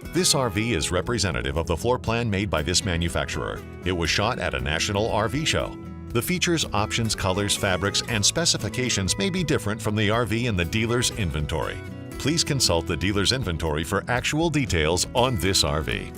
This RV is representative of the floor plan made by this manufacturer. It was shot at a national RV show. The features, options, colors, fabrics, and specifications may be different from the RV in the dealer's inventory. Please consult the dealer's inventory for actual details on this RV.